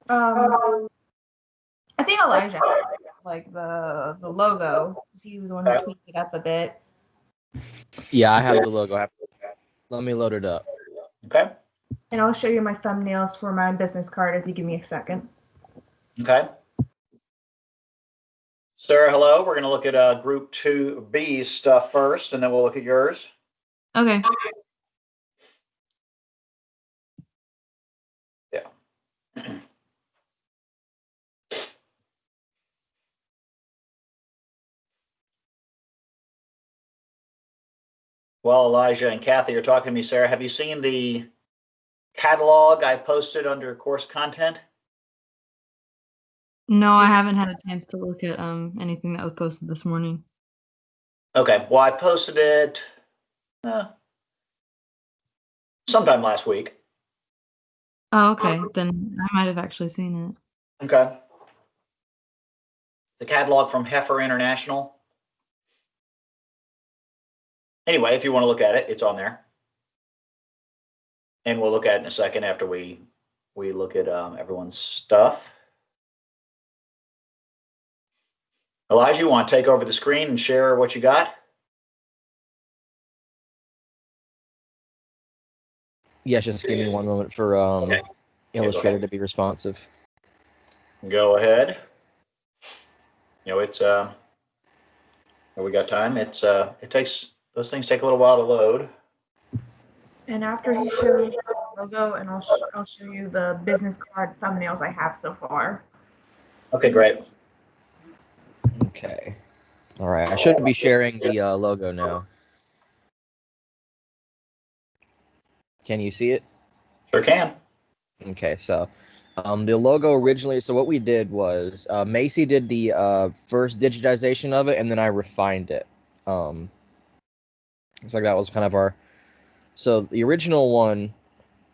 I think Elijah has like the logo. He was the one who tweaked it up a bit. Yeah, I have the logo. Let me load it up. Okay. And I'll show you my thumbnails for my business card if you give me a second. Okay. Sarah, hello. We're going to look at Group 2B's stuff first, and then we'll look at yours. Okay. Yeah. Well, Elijah and Kathy are talking to me. Sarah, have you seen the catalog I posted under course content? No, I haven't had a chance to look at anything that was posted this morning. Okay. Well, I posted it sometime last week. Oh, okay. Then I might have actually seen it. Okay. The catalog from Heifer International. Anyway, if you want to look at it, it's on there. And we'll look at it in a second after we look at everyone's stuff. Elijah, you want to take over the screen and share what you got? Yes, just give me one moment for Okay. Illustrator to be responsive. Go ahead. You know, it's we got time. It's it takes, those things take a little while to load. And after he shows the logo, and I'll show you the business card thumbnails I have so far. Okay, great. Okay. All right. I should be sharing the logo now. Can you see it? Sure can. Okay, so the logo originally, so what we did was Macy did the first digitization of it, and then I refined it. So that was kind of our, so the original one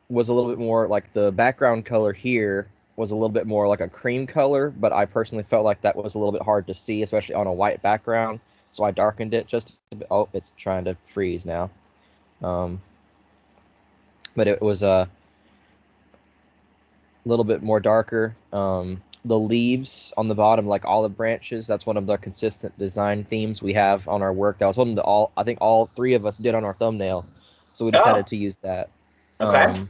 was a little bit more like the background color here was a little bit more like a cream color, but I personally felt like that was a little bit hard to see, especially on a white background. So I darkened it just a bit. Oh, it's trying to freeze now. But it was a little bit more darker. The leaves on the bottom, like olive branches, that's one of the consistent design themes we have on our work. That was one of the I think all three of us did on our thumbnails. So we decided to use that. Okay.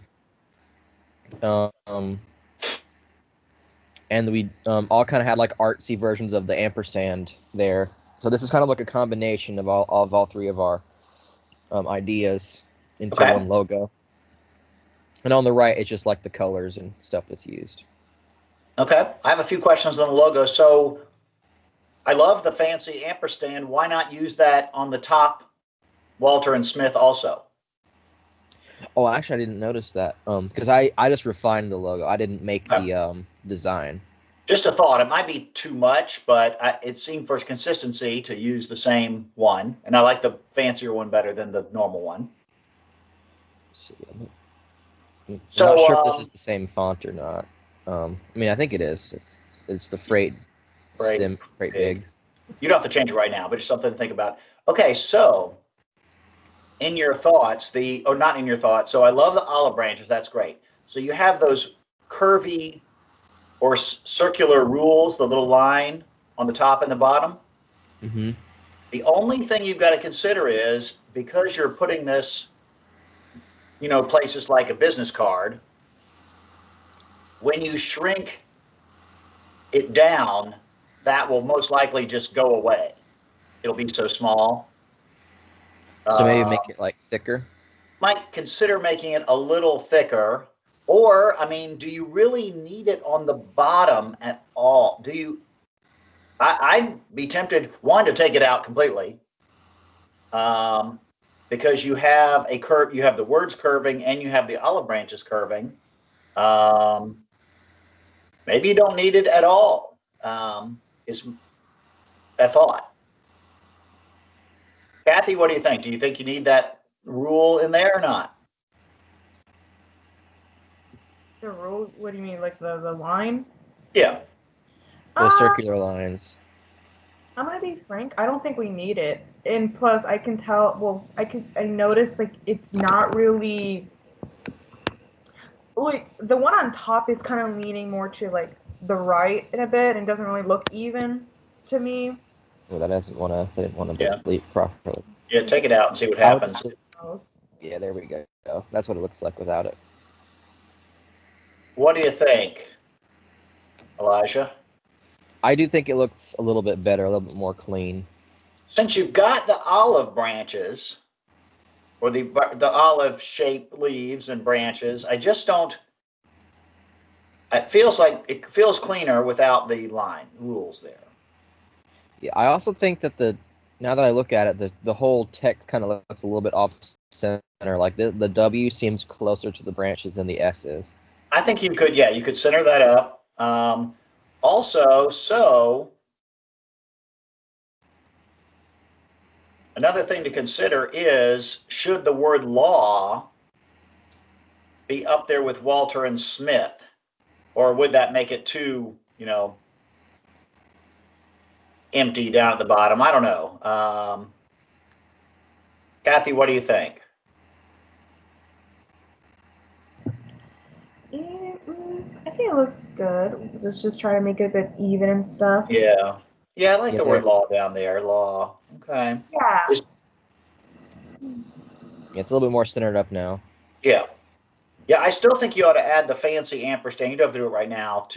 And we all kind of had like artsy versions of the ampersand there. So this is kind of like a combination of all three of our ideas into one logo. And on the right, it's just like the colors and stuff that's used. Okay. I have a few questions on the logo. So I love the fancy ampersand. Why not use that on the top, Walter and Smith also? Oh, actually, I didn't notice that. Because I just refined the logo. I didn't make the design. Just a thought. It might be too much, but it seemed for consistency to use the same one. And I like the fancier one better than the normal one. See, I'm not sure if this is the same font or not. I mean, I think it is. It's the Freight Big. You don't have to change it right now, but it's something to think about. Okay, so in your thoughts, not in your thoughts. So I love the olive branches. That's great. So you have those curvy or circular rules, the little line on the top and the bottom. Mm-hmm. The only thing you've got to consider is, because you're putting this, places like a business card, when you shrink it down, that will most likely just go away. It'll be so small. So maybe make it like thicker? Might consider making it a little thicker. Or, I mean, do you really need it on the bottom at all? I'd be tempted, one, to take it out completely. Because you have a curve, you have the words curving and you have the olive branches curving. Maybe you don't need it at all, is a thought. Kathy, what do you think? Do you think you need that rule in there or not? The rule? What do you mean, like the line? Yeah. The circular lines. I'm gonna be frank. I don't think we need it. And plus, I can tell. Well, I noticed like it's not really. like the one on top is kind of leaning more to like the right in a bit and doesn't really look even to me. Well, that doesn't want to. They didn't want to Yeah. delete properly. Yeah, take it out and see what I would happens. just- Yeah, there we go. That's what it looks like without it. What do you think, Elijah? I do think it looks a little bit better, a little bit more clean. Since you've got the olive branches, or the olive-shaped leaves and branches, I just don't. It feels cleaner without the line rules there. Yeah, I also think that now that I look at it, the whole text kind of looks a little bit off center. Like the W seems closer to the branches than the S is. I think you could center that up. Also, so another thing to consider is, should the word law be up there with Walter and Smith? Or would that make it too, empty down at the bottom? I don't know. Kathy, what do you think? I think it looks good. Let's just try to make it a bit even and stuff. Yeah. Yeah, I like Yeah, the word law down there. Law. Okay. Yeah. Yeah, it's a little bit more centered up now. Yeah. Yeah, I still think you ought to add the fancy ampersand. You don't have to do it right now.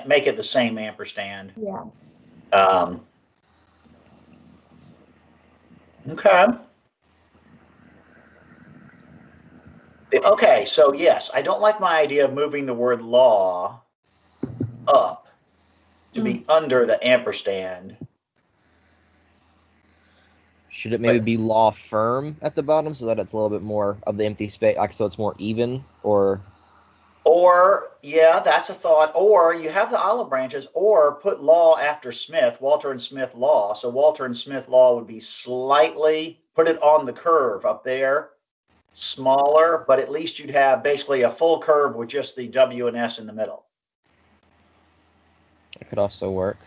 Make it the same ampersand. Yeah. Okay. Okay, so yes, I don't like my idea of moving the word law up to be under the ampersand. Should it maybe be law firm at the bottom so that it's a little bit more of the empty space, like so it's more even, or yeah, that's a thought. Or you have the olive branches, or put law after Smith, Walter and Smith law. So Walter and Smith law would be put it on the curve up there, smaller, but at least you'd have basically a full curve with just the W and S in the middle. it could also work.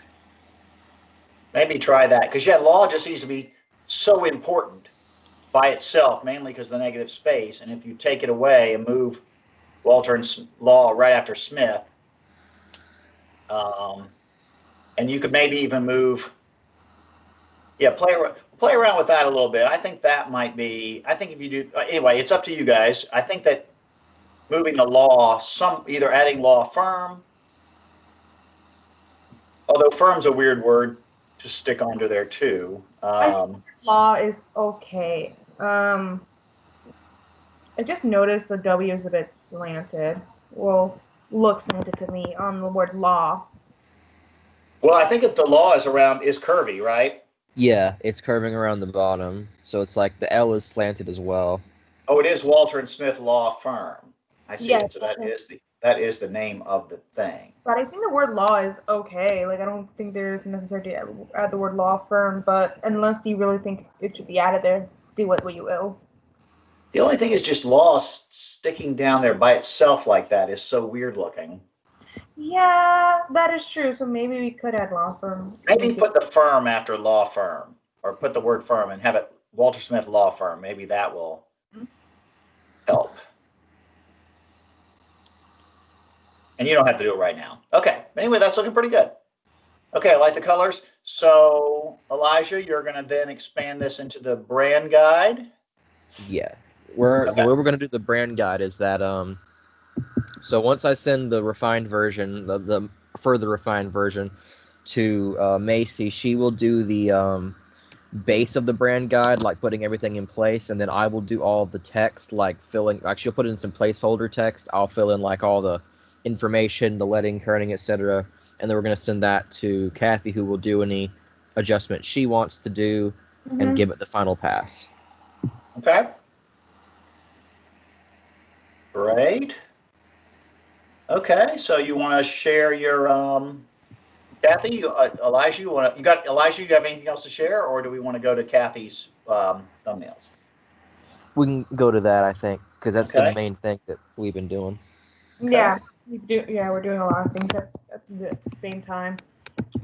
Maybe try that, because law just needs to be so important by itself, mainly because of the negative space. And if you take it away and move Walter and law right after Smith, and you could maybe even move, play around with that a little bit. I think that might be, I think if you do, anyway, it's up to you guys. I think that moving the law, either adding law firm, although firm's a weird word to stick onto there too. I think law is okay. I just noticed the W is a bit slanted. Well, looks slanted to me on the word law. Well, I think that the law is curvy, right? Yeah, it's curving around the bottom, so it's like the L is slanted as well. Oh, it is Walter and Smith Law Firm. I see Yes, it. So that is the name of the thing. But I think the word law is okay. Like, I don't think there's necessary to add the word law firm, but unless you really think it should be added there, do it what you will. The only thing is just law sticking down there by itself like that is so weird looking. Yeah, that is true. So maybe we could add law firm. Maybe put the firm after law firm, or put the word firm and have it Walter Smith Law Firm. Maybe that will help. And you don't have to do it right now. Okay. Anyway, that's looking pretty good. Okay, I like the colors. So, Elijah, you're going to then expand this into the brand guide. Yeah. The way we're going to do the brand guide is that so once I send the refined version, the further refined version to Macy, she will do the base of the brand guide, like putting everything in place, and then I will do all the text, like she'll put in some placeholder text. I'll fill in like all the information, the letting, kerning, etc. And then we're going to send that to Kathy, who will do any adjustment she wants to do and give it the final pass. Okay. Great. Okay, so you want to share your Kathy, Elijah, you have anything else to share, or do we want to go to Kathy's thumbnails? We can go to that, I think, because that's the main thing that we've been doing. Okay. Yeah, we're doing a lot of things at the same time.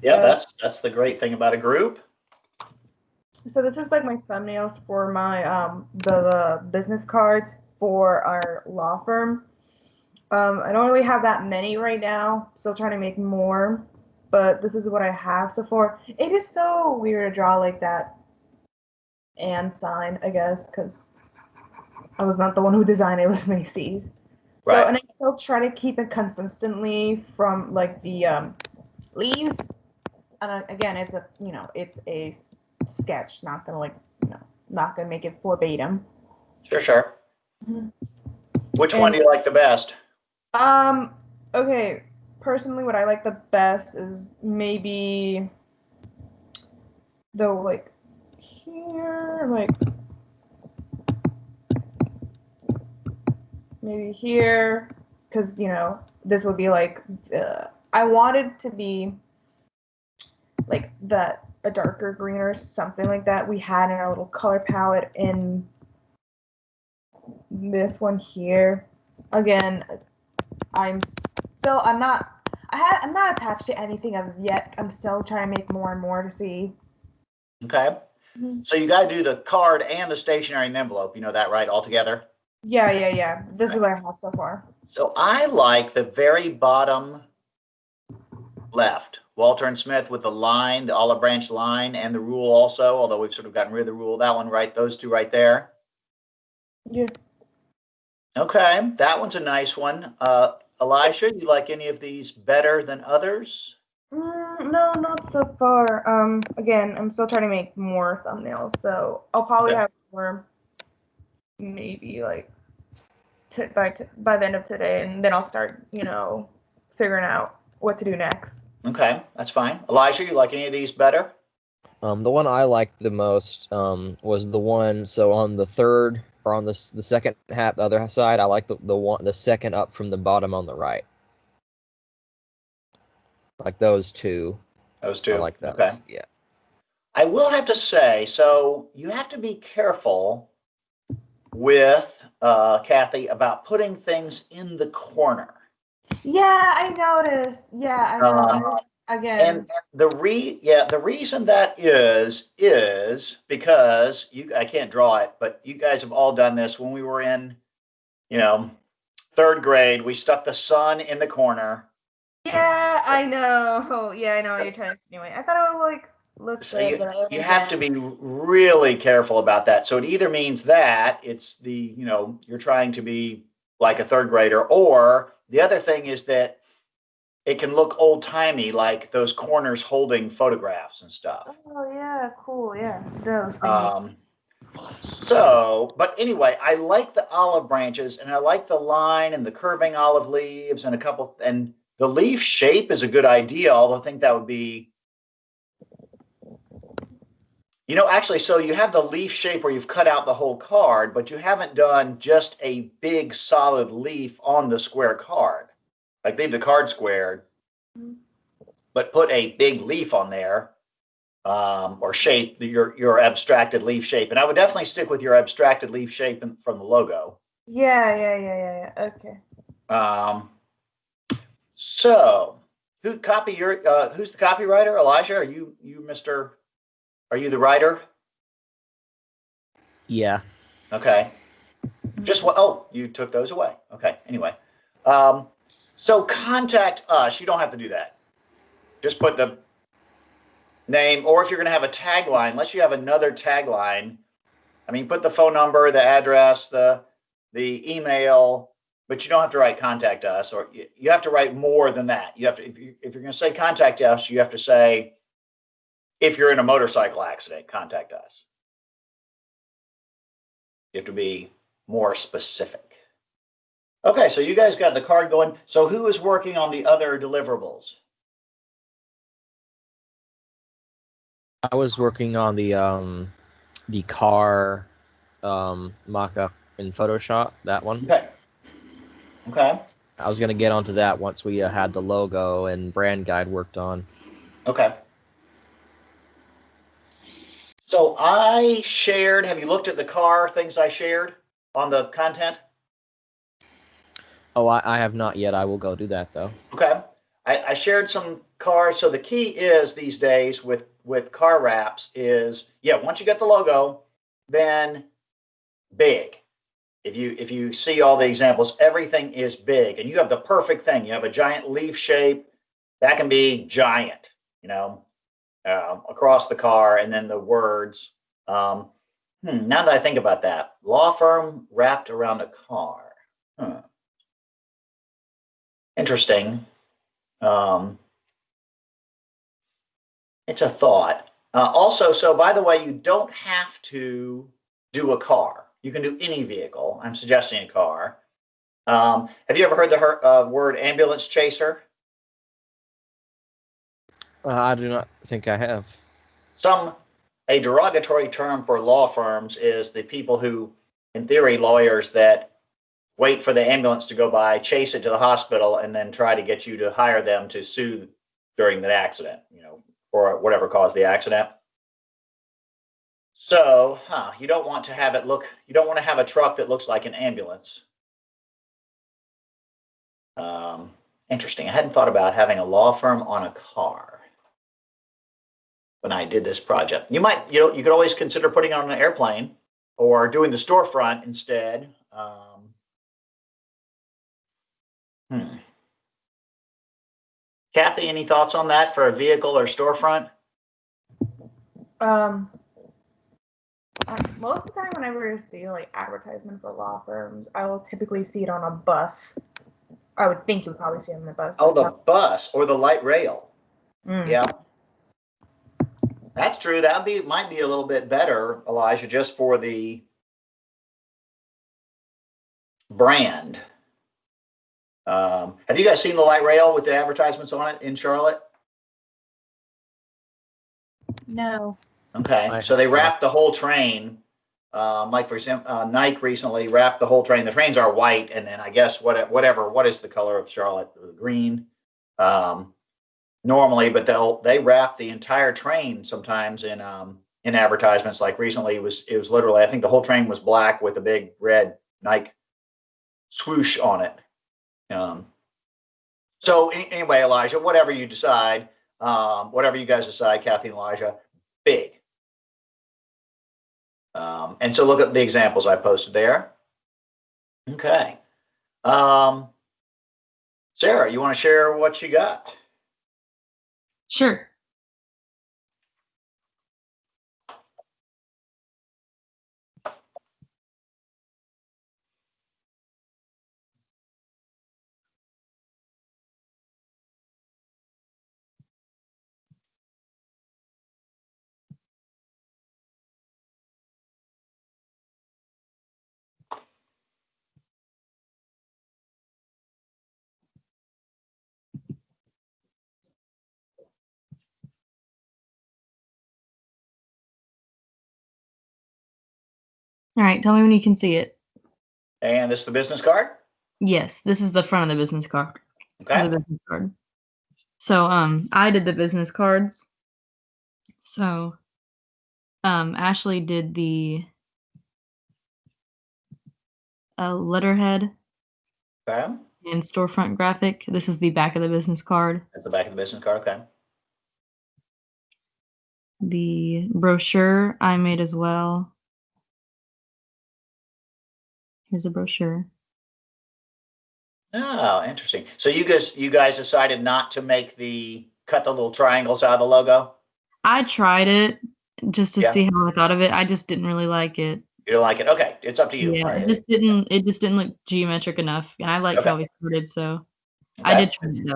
Yeah, so, that's the great thing about a group. So this is like my thumbnails for my the business cards for our law firm. I don't really have that many right now. Still trying to make more, but this is what I have so far. It is so weird to draw like that and sign, I guess, because I was not the one who designed it. It was Macy's. So, Right. and I still try to keep it consistently from like the leaves. And again, it's a sketch. Not gonna not gonna make it verbatim. Sure. Mhm. Which And one do you like the best? Okay. Personally, what I like the best is maybe the like here, like maybe here, because this would be like I wanted to be like a darker green or something like that we had in our little color palette in this one here. Again, I'm not attached to anything as of yet. I'm still trying to make more and more to see. Okay. So you got to do the card and the stationery and the envelope. You know that, right? All together? Yeah. This is what I have so far. So I like the very bottom left. Walter and Smith with the line, the olive branch line, and the rule also, although we've sort of gotten rid of the rule. That one, right? Those two right there. Yeah. Okay. That one's a nice one. Elisha, you like any of these better than others? No, not so far. Again, I'm still trying to make more thumbnails, so I'll probably have more, maybe like by the end of today, and then I'll start, figuring out what to do next. Okay, that's fine. Elisha, you like any of these better? The one I liked the most was the one. So on the third or on the second half, the other side, I like the second up from the bottom on the right. Like those two. Those two. I like those. Okay. Yeah. I will have to say, so you have to be careful with Kathy about putting things in the corner. Yeah, I noticed. Yeah, I know. Again. And the reason that is because I can't draw it, but you guys have all done this when we were in, third grade. We stuck the sun in the corner. Yeah, I know. Yeah, I know what you're trying to insinuate. I thought it would look So good, but you have to be really careful about that. So it either means that it's you're trying to be like a third grader, or the other thing is that it can look old timey, like those corners holding photographs and stuff. Oh yeah, cool. Yeah, those things. But anyway, I like the olive branches, and I like the line and the curving olive leaves, and and the leaf shape is a good idea. Although I think that would be, actually, so you have the leaf shape where you've cut out the whole card, but you haven't done just a big solid leaf on the square card. Like leave the card squared, but put a big leaf on there, or shape your abstracted leaf shape. And I would definitely stick with your abstracted leaf shape from the logo. Yeah. Okay. So who's the copywriter? Elijah, are you are you the writer? Yeah. Okay. You took those away. Okay. Anyway. So contact us. You don't have to do that. Just put the name, or if you're going to have a tagline, unless you have another tagline, put the phone number, the address, the email, but you don't have to write contact us, or you have to write more than that. You have to, if you're going to say contact us, you have to say, if you're in a motorcycle accident, contact us. You have to be more specific. Okay, so you guys got the card going. So who is working on the other deliverables? I was working on the car mock-up in Photoshop, that one. Okay. I was gonna get onto that once we had the logo and brand guide worked on. Okay. So I shared, have you looked at the car things I shared on the content? Oh, I have not yet. I will go do that though. Okay. I shared some cars. So the key is these days with car wraps is, once you get the logo, then big. if you see all the examples, everything is big, and you have the perfect thing. You have a giant leaf shape that can be giant, across the car, and then the words. Now that I think about that, law firm wrapped around a car. Interesting. It's a thought. Also, so by the way, you don't have to do a car. You can do any vehicle. I'm suggesting a car. Have you ever heard the word ambulance chaser? I do not think I have. A derogatory term for law firms is the people who, in theory, lawyers that wait for the ambulance to go by, chase it to the hospital, and then try to get you to hire them to sue during the accident, for whatever caused the accident. So, you don't want to have you don't want to have a truck that looks like an ambulance. Interesting. I hadn't thought about having a law firm on a car when I did this project. You could always consider putting it on an airplane or doing the storefront instead. Kathy, any thoughts on that for a vehicle or storefront? Most of the time, whenever I see like advertisement for law firms, I will typically see it on a bus. I would think you would probably see it on the bus. Oh, the bus or the light rail. Yeah, that's true. Might be a little bit better, Elijah, just for the brand. Have you guys seen the light rail with the advertisements on it in Charlotte? No. Okay, so they wrapped the whole train. Like for example, Nike recently wrapped the whole train. The trains are white, and then I guess what is the color of Charlotte? Green, normally, but they wrap the entire train sometimes in advertisements. Like recently, it was literally, I think the whole train was black with a big red Nike swoosh on it. So anyway, Elijah, whatever you decide, whatever you guys decide, Kathy and Elijah, big. And so look at the examples I posted there. Okay. Sarah, you want to share what you got? Sure. All right, tell me when you can see it. And this is the business card? Yes, this is the front of the business card. Okay. The business card. So I did the business cards. So Ashley did the letterhead Okay. and storefront graphic. This is the back of the business card. That's the back of the business card. Okay. The brochure I made as well. Here's the brochure. Oh, interesting. So you guys decided not to cut the little triangles out of the logo? I tried it just to see how I thought of it. I just didn't really like it. You don't like it? Okay, it's up to you. Yeah, it just didn't look geometric enough, and I like how we started, so I did try it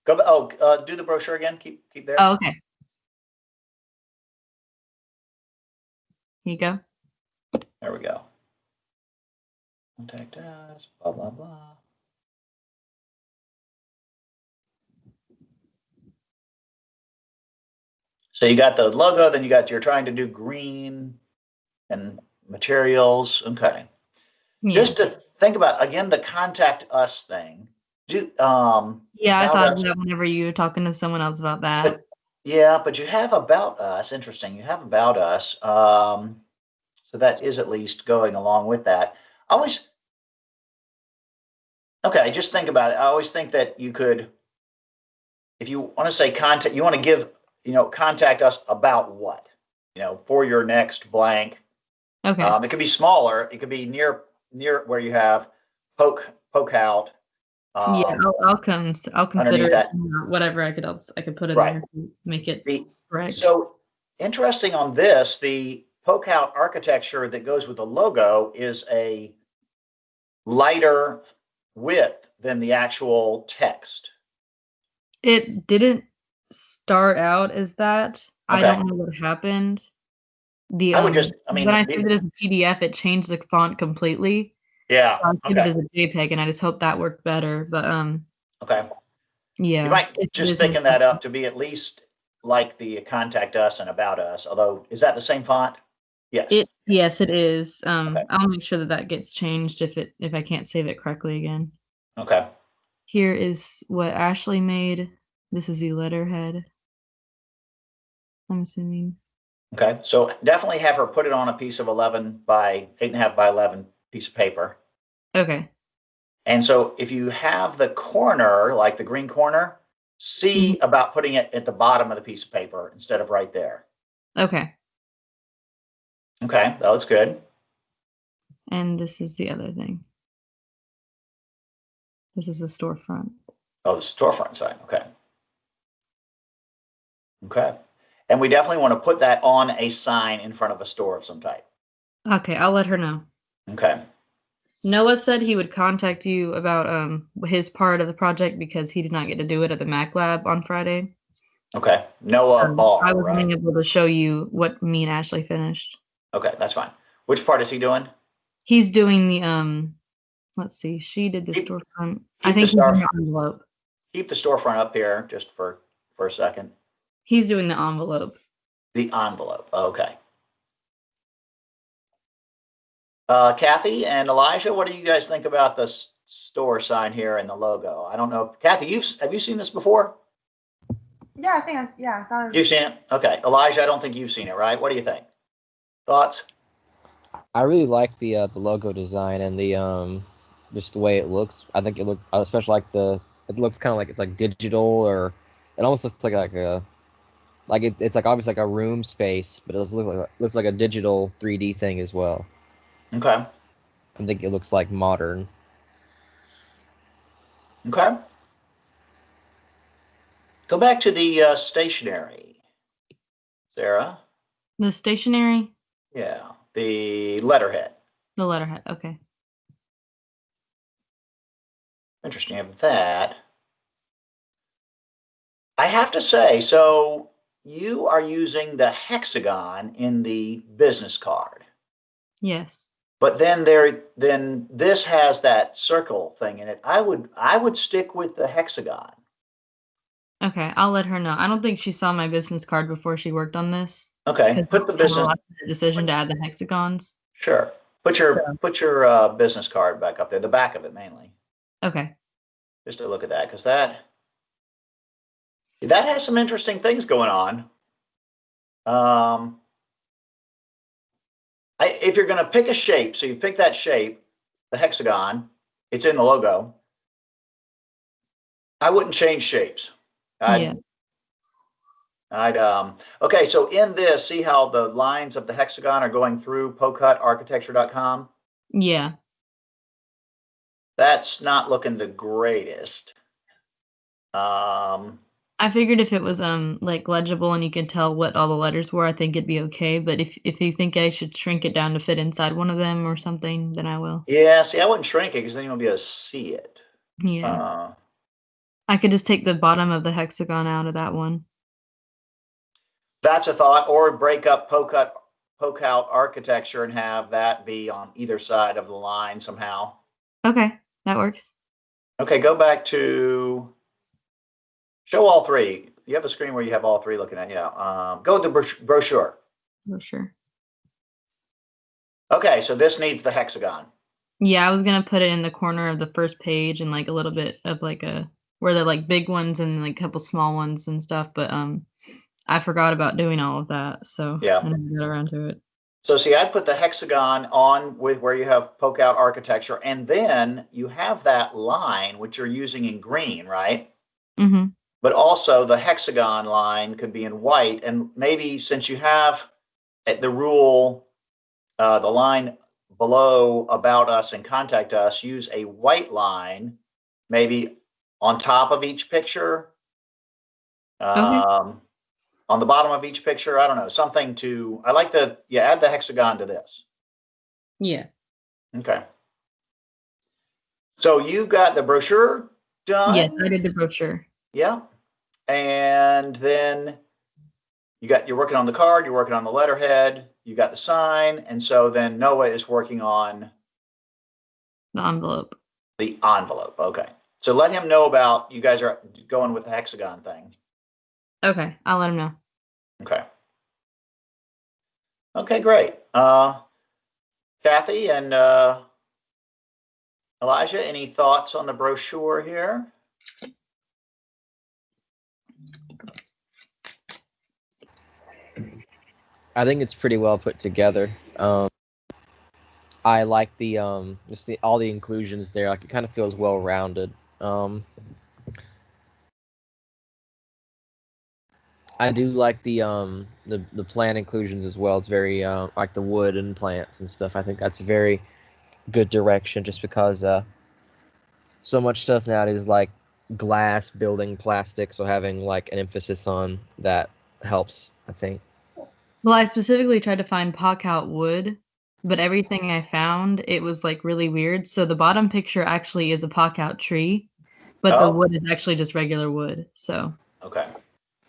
though. Do the brochure again. Keep there. Oh, okay. Here you go. There we go. Contact us, blah, blah, blah. So you got the logo, then you're trying to do green and materials. Okay. Yeah. Just to think about, again, the contact us thing. I thought of that whenever you were talking to someone else about that. But you have about us. Interesting. You have about us. So that is at least going along with that. Just think about it. I always think that you could, if you want to say contact, you want to give, contact us about what, for your next blank. Okay. It could be smaller. It could be near near where you have poke out. Yeah, I'll consider underneath that. whatever I could put in Right. there to make it correct. So interesting on this, the poke out architecture that goes with the logo is a lighter width than the actual text. It didn't start out as that. I Okay. don't know what happened. The I would just, I mean, when I saved it as a PDF, it changed the font completely. yeah. So I saved it Okay. as a JPEG, and I just hope that worked better. But Okay. yeah, You might it just is thicken that up to be at least like the Contact Us and About Us. Although, is that the same font? Yes. Yes, it is. Okay. I'll make sure that gets changed if I can't save it correctly again. Okay. Here is what Ashley made. This is the letterhead, I'm assuming. Okay. So definitely have her put it on a piece of 11 by 8.5 by 11 piece of paper. Okay. And so if you have the corner, like the green corner, see about putting it at the bottom of the piece of paper instead of right there. Okay. Okay, that looks good. And this is the other thing. This is the storefront. Oh, the storefront side. Okay. Okay. And we definitely want to put that on a sign in front of a store of some type. Okay, I'll let her know. Okay. Noah said he would contact you about his part of the project because he did not get to do it at the Mac Lab on Friday. Okay. Noah Barr, I was right? only able to show you what me and Ashley finished. Okay, that's fine. Which part is he doing? He's doing the let's see, she did the storefront. I think he's doing the envelope. Keep the storefront up here just for a second. He's doing the envelope. The envelope. Okay. Kathy and Elijah, what do you guys think about the store sign here and the logo? I don't know. Kathy, have you seen this before? Yeah, I think I saw it. You've seen it? Okay. Elijah, I don't think you've seen it, right? What do you think? Thoughts? I really like the logo design and the just the way it looks. I think it looked, I especially like it looks kind of like it's like digital, or it almost looks like a it's like obviously like a room space, but it looks like a digital 3D thing as well. Okay. I think it looks like modern. Okay. Go back to the stationery, Sarah. The stationery? Yeah, the letterhead. The letterhead, okay. Interesting of that. I have to say, so you are using the hexagon in the business card. Yes. But then this has that circle thing in it. I would stick with the hexagon. Okay, I'll let her know. I don't think she saw my business card before she worked on this. Okay, put the business decision to add the hexagons. Sure. Put your business card back up there, the back of it mainly. Okay. Just to look at that, because that has some interesting things going on. If you're going to pick a shape, so you pick that shape, the hexagon, it's in the logo. I wouldn't change shapes. Okay, so in this, see how the lines of the hexagon are going through pokehutarchitecture.com? Yeah. That's not looking the greatest. I figured if it was like legible and you could tell what all the letters were, I think it'd be okay. But if you think I should shrink it down to fit inside one of them or something, then I will. Yeah, see, I wouldn't shrink it because then you won't be able to see it. Yeah. I could just take the bottom of the hexagon out of that one. That's a thought, or break up poke out architecture and have that be on either side of the line somehow. Okay, that works. Okay, go back to show all three. You have a screen where you have all three looking at you. Go with the brochure. Brochure. Okay, so this needs the hexagon. Yeah, I was gonna put it in the corner of the first page and like a little bit of like where they're like big ones and like a couple small ones and stuff, but I forgot about doing all of that, so yeah, I didn't get around to it. So see, I put the hexagon on with where you have poke out architecture, and then you have that line which you're using in green, right? Mm-hmm. But also the hexagon line could be in white, and maybe since you have the rule, the line below About Us and Contact Us, use a white line, maybe on top of each picture, Okay. on the bottom of each picture. I don't know, something to, I like the, add the hexagon to this. Yeah. Okay. So you got the brochure done? Yes, I did the brochure. Yeah. And then you're working on the card, you're working on the letterhead, you got the sign, and so then Noah is working on The envelope. the envelope. Okay. So let him know about you guys are going with the hexagon thing. Okay, I'll let him know. Okay. Okay, great. Kathy and Elijah, any thoughts on the brochure here? I think it's pretty well put together. I like the just all the inclusions there. Like, it kind of feels well rounded. I do like the plant inclusions as well. It's very like the wood and plants and stuff. I think that's a very good direction, just because so much stuff nowadays is like glass, building, plastic. So having like an emphasis on that helps, I think. Well, I specifically tried to find pock-out wood, but everything I found, it was like really weird. So the bottom picture actually is a pock-out tree, but the Oh, wood is actually just regular wood. So okay.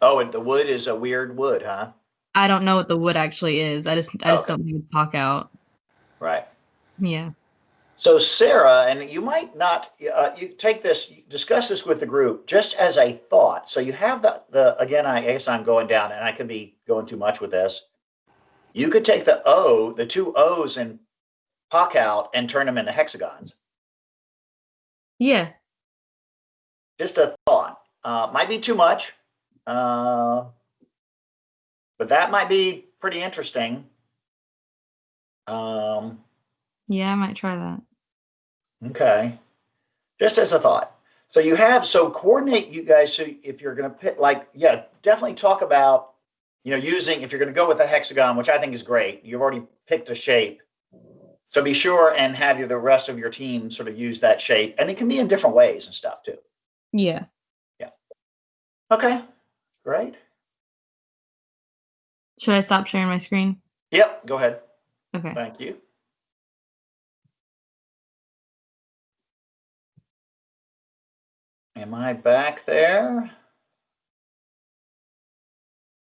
Oh, and the wood is a weird wood, huh? I don't know what the wood actually is. I just Okay. don't think it's pock-out. Right. Yeah. So Sarah, and you might not, you take this, discuss this with the group just as a thought. So you have again, I guess I'm going down and I could be going too much with this. You could take the two O's and pock out and turn them into hexagons. Yeah. Just a thought. Might be too much, but that might be pretty interesting. Yeah, I might try that. Okay. Just as a thought. So coordinate you guys. So if you're going to pick, definitely talk about, using, if you're going to go with a hexagon, which I think is great, you've already picked a shape. So be sure and have the rest of your team sort of use that shape. And it can be in different ways and stuff too. Yeah. Yeah. Okay. Great. Should I stop sharing my screen? Yep. Go ahead. Okay. Thank you. Am I back there?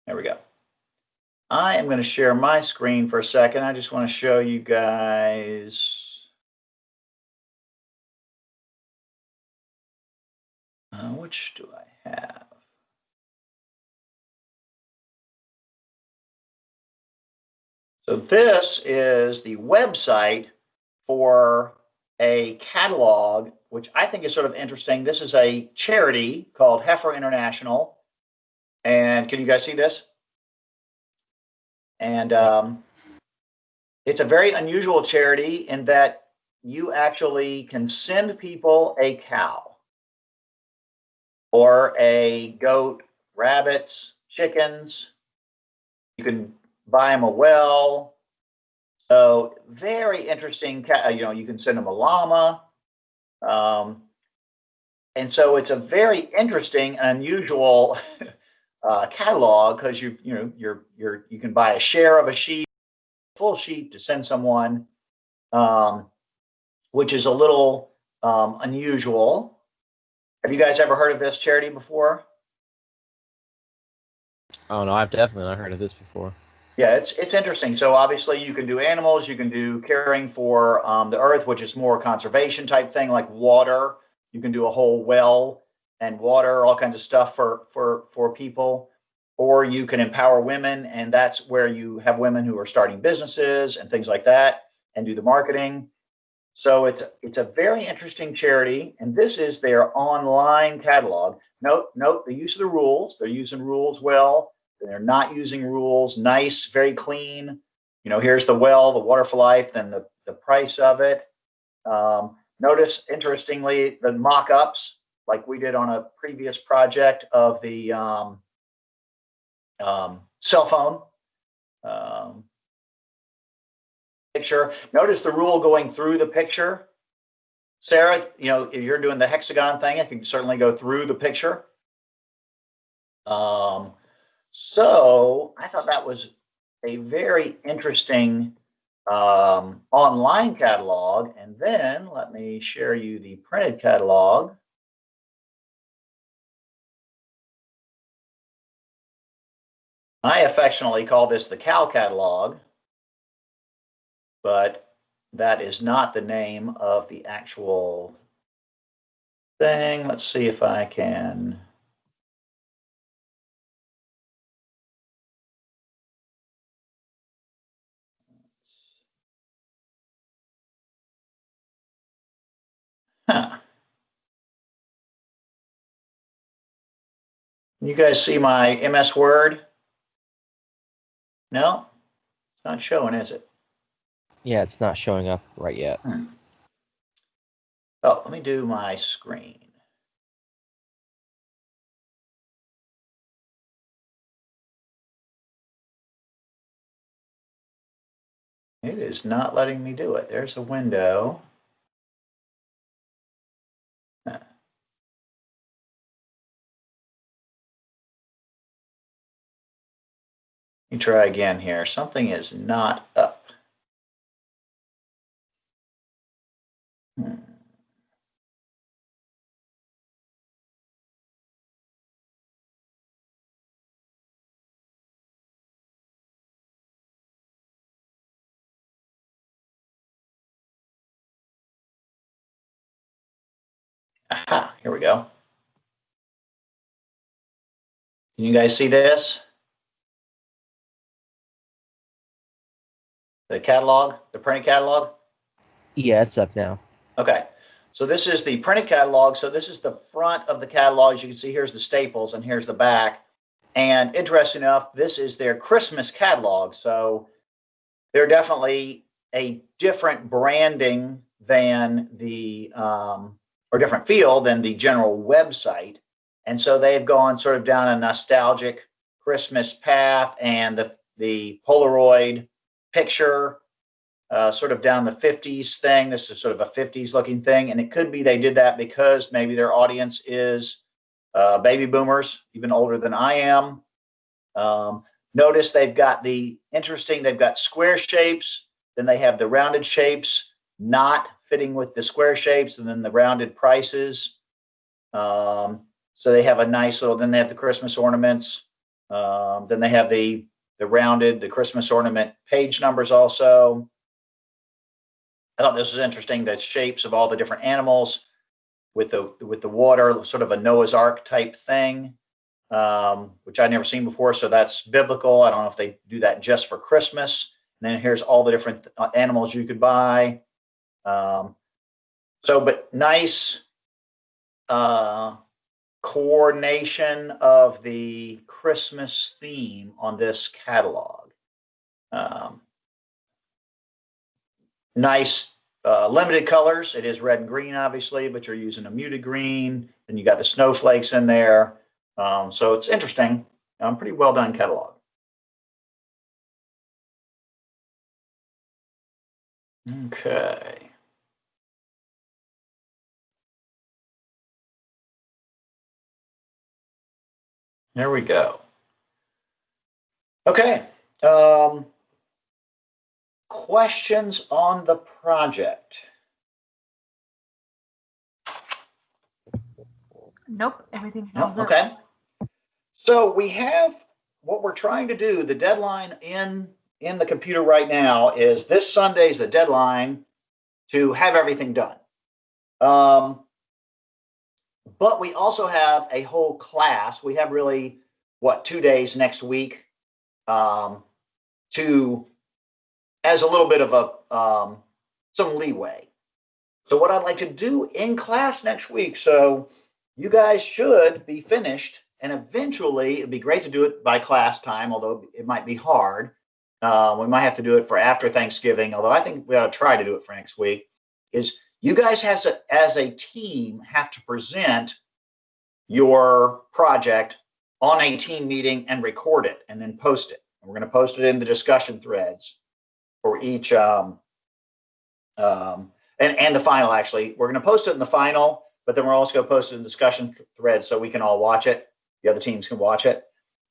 There we go. I am going to share my screen for a second. I just want to show you guys. Which do I have? So this is the website for a catalog, which I think is sort of interesting. This is a charity called Heifer International. And can you guys see this? And it's a very unusual charity in that you actually can send people a cow or a goat, rabbits, chickens. You can buy them a well. So very interesting. You can send them a llama. And so it's a very interesting and unusual catalog, because you can buy a share of a sheep, full sheep to send someone, which is a little unusual. Have you guys ever heard of this charity before? Oh no, I've definitely not heard of this before. Yeah, it's interesting. So obviously you can do animals, you can do caring for the earth, which is more conservation type thing, like water. You can do a whole well and water, all kinds of stuff for people. Or you can empower women, and that's where you have women who are starting businesses and things like that, and do the marketing. So it's a very interesting charity, and this is their online catalog. Note the use of the rules. They're using rules well. They're not using rules. Nice, very clean. Here's the well, the water for life, then the price of it. Notice, interestingly, the mock-ups, like we did on a previous project of the cell phone. picture. Notice the rule going through the picture. Sarah, if you're doing the hexagon thing, it can certainly go through the picture. So I thought that was a very interesting online catalog. And then let me share you the printed catalog. I affectionately call this the Cal catalog, but that is not the name of the actual thing. Let's see if I can. Huh. You guys see my MS Word? No? It's not showing, is it? Yeah, it's not showing up right yet. Oh, let me do my screen. It is not letting me do it. There's a window. Huh. Let me try again here. Something is not up. Aha, here we go. Can you guys see this? The catalog, the printed catalog? Yeah, it's up now. Okay, so this is the printed catalog. So this is the front of the catalog. As you can see, here's the staples and here's the back. And interesting enough, this is their Christmas catalog. So they're definitely a different branding than the, or different feel than the general website. And so they've gone sort of down a nostalgic Christmas path, and the Polaroid picture, sort of down the 50s thing. This is sort of a 50s looking thing. And it could be they did that because maybe their audience is baby boomers, even older than I am. Notice they've got they've got square shapes, then they have the rounded shapes not fitting with the square shapes, and then the rounded prices. So they have a nice little, then they have the Christmas ornaments. Then they have the rounded, the Christmas ornament page numbers also. I thought this was interesting, the shapes of all the different animals with the water, sort of a Noah's Ark type thing, which I'd never seen before. So that's biblical. I don't know if they do that just for Christmas. And then here's all the different animals you could buy. But nice coordination of the Christmas theme on this catalog. Nice limited colors. It is red and green, obviously, but you're using a muted green. And you got the snowflakes in there. So it's interesting. Pretty well done catalog. Okay. There we go. Okay. Questions on the project? Nope, everything No? sounds good. Okay. So we have what we're trying to do. The deadline in the computer right now is this Sunday is the deadline to have everything done. But we also have a whole class. We have really, 2 days next week to, as a little bit of a some leeway. So what I'd like to do in class next week, so you guys should be finished, and eventually it'd be great to do it by class time, although it might be hard. We might have to do it for after Thanksgiving, although I think we ought to try to do it for next week. Is you guys have as a team have to present your project on a team meeting and record it and then post it. And we're going to post it in the discussion threads. for each, and the final, actually. We're going to post it in the final, but then we're also going to post it in discussion threads so we can all watch it. The other teams can watch it.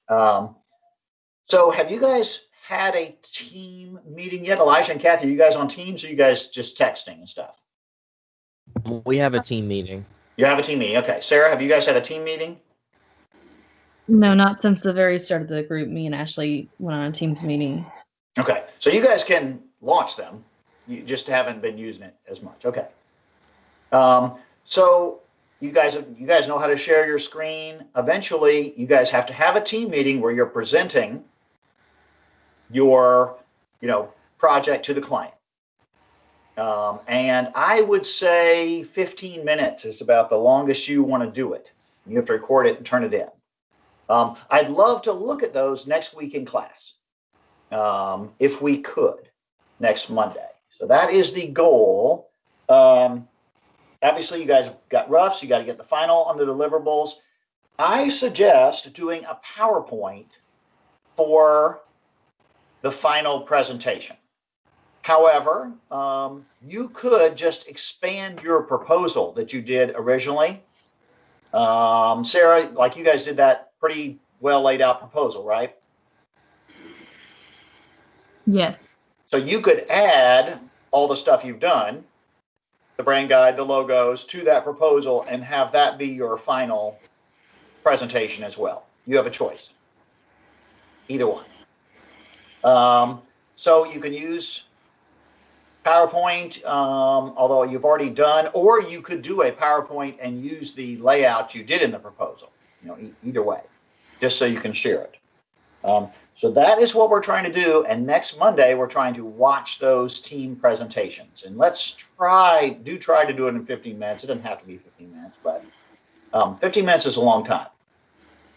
So have you guys had a team meeting yet? Elijah and Kathy, are you guys on Teams, or are you guys just texting and stuff? We have a team meeting. You have a team meeting. Okay. Sarah, have you guys had a team meeting? No, not since the very start of the group. Me and Ashley went on a Teams meeting. Okay. So you guys can launch them. You just haven't been using it as much. Okay. So you guys know how to share your screen. Eventually, you guys have to have a team meeting where you're presenting your, project to the client. And I would say 15 minutes is about the longest you want to do it. You have to record it and turn it in. I'd love to look at those next week in class, if we could, next Monday. So that is the goal. Obviously, you guys got roughs. You got to get the final on the deliverables. I suggest doing a PowerPoint for the final presentation. However, you could just expand your proposal that you did originally. Sarah, like you guys did that pretty well laid out proposal, right? Yes. So you could add all the stuff you've done, the brand guide, the logos, to that proposal and have that be your final presentation as well. You have a choice. Either one. So you can use PowerPoint, although you've already done, or you could do a PowerPoint and use the layout you did in the proposal, either way, just so you can share it. So that is what we're trying to do. And next Monday, we're trying to watch those team presentations. And let's try to do it in 15 minutes. It doesn't have to be 15 minutes, but 15 minutes is a long time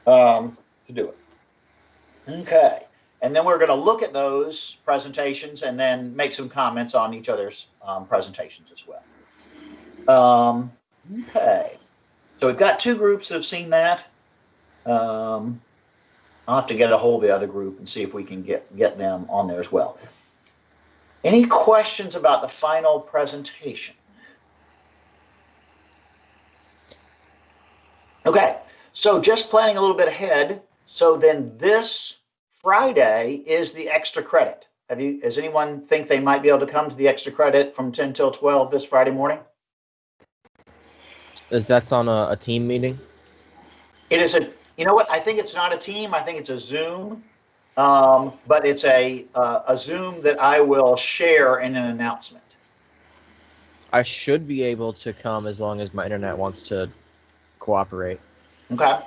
to do it. Okay. And then we're going to look at those presentations and then make some comments on each other's presentations as well. Okay. So we've got two groups that have seen that. I'll have to get a hold of the other group and see if we can get them on there as well. Any questions about the final presentation? Okay. So just planning a little bit ahead. So then this Friday is the extra credit. Does anyone think they might be able to come to the extra credit from 10 till 12 this Friday morning? That's on a team meeting? It is you know what? I think it's not a team. I think it's a Zoom, but it's a Zoom that I will share in an announcement. I should be able to come as long as my internet wants to cooperate. Okay.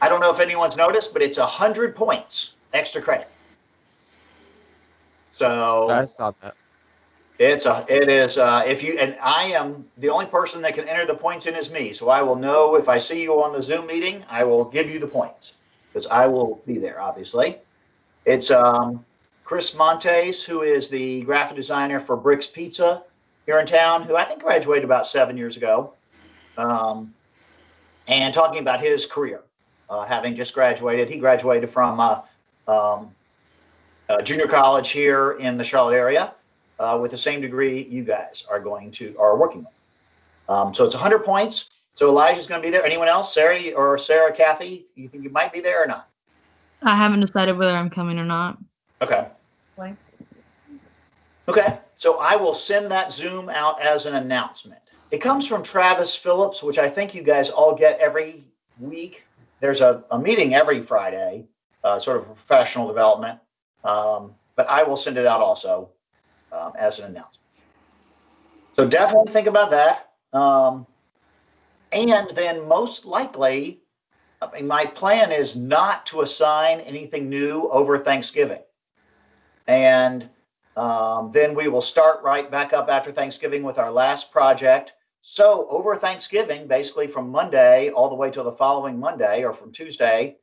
I don't know if anyone's noticed, but it's 100 points extra credit. So I saw that. It is and I am the only person that can enter the points in is me. So I will know if I see you on the Zoom meeting, I will give you the points because I will be there, obviously. It's Chris Montes, who is the graphic designer for Bricks Pizza here in town, who I think graduated about 7 years ago, and talking about his career. Having just graduated, he graduated from junior college here in the Charlotte area with the same degree you guys are working on. So it's 100 points. So Elijah's going to be there. Anyone else? Sarah, Kathy, you think you might be there or not? I haven't decided whether I'm coming or not. Okay. Blank. Okay. So I will send that Zoom out as an announcement. It comes from Travis Phillips, which I think you guys all get every week. There's a meeting every Friday, sort of professional development, but I will send it out also as an announcement. So definitely think about that. And then most likely, my plan is not to assign anything new over Thanksgiving. And then we will start right back up after Thanksgiving with our last project. So over Thanksgiving, basically from Monday all the way till the following Monday or from Tuesday,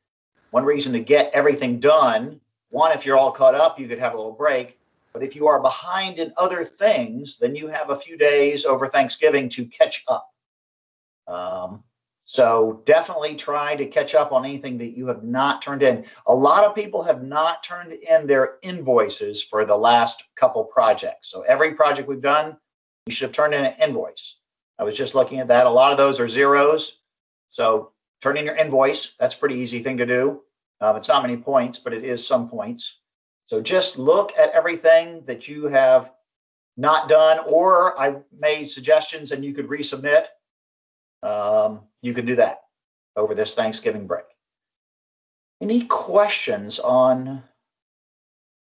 one reason to get everything done, one, if you're all caught up, you could have a little break. But if you are behind in other things, then you have a few days over Thanksgiving to catch up. So definitely try to catch up on anything that you have not turned in. A lot of people have not turned in their invoices for the last couple projects. So every project we've done, you should have turned in an invoice. I was just looking at that. A lot of those are zeros. So turn in your invoice. That's a pretty easy thing to do. It's not many points, but it is some points. So just look at everything that you have not done, or I made suggestions and you could resubmit. You can do that over this Thanksgiving break. Any questions on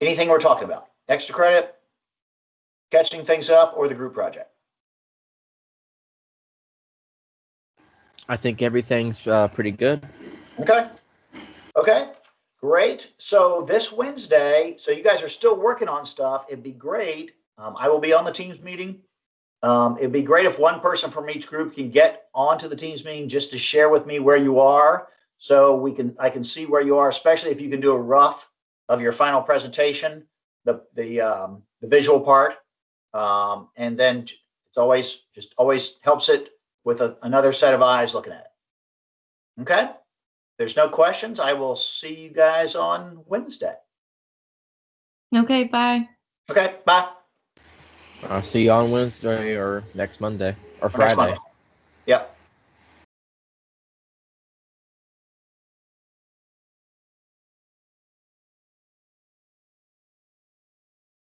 anything we're talking about? Extra credit, catching things up, or the group project? I think everything's pretty good. Okay. Okay. Great. So this Wednesday, so you guys are still working on stuff. It'd be great. I will be on the Teams meeting. It'd be great if one person from each group can get onto the Teams meeting just to share with me where you are, so I can see where you are, especially if you can do a rough of your final presentation, the visual part, and then it's always helps it with another set of eyes looking at it. Okay. If there's no questions, I will see you guys on Wednesday. Okay, bye. Okay, bye. I'll see you on Wednesday or next Monday or Or next Friday. Monday. Yep.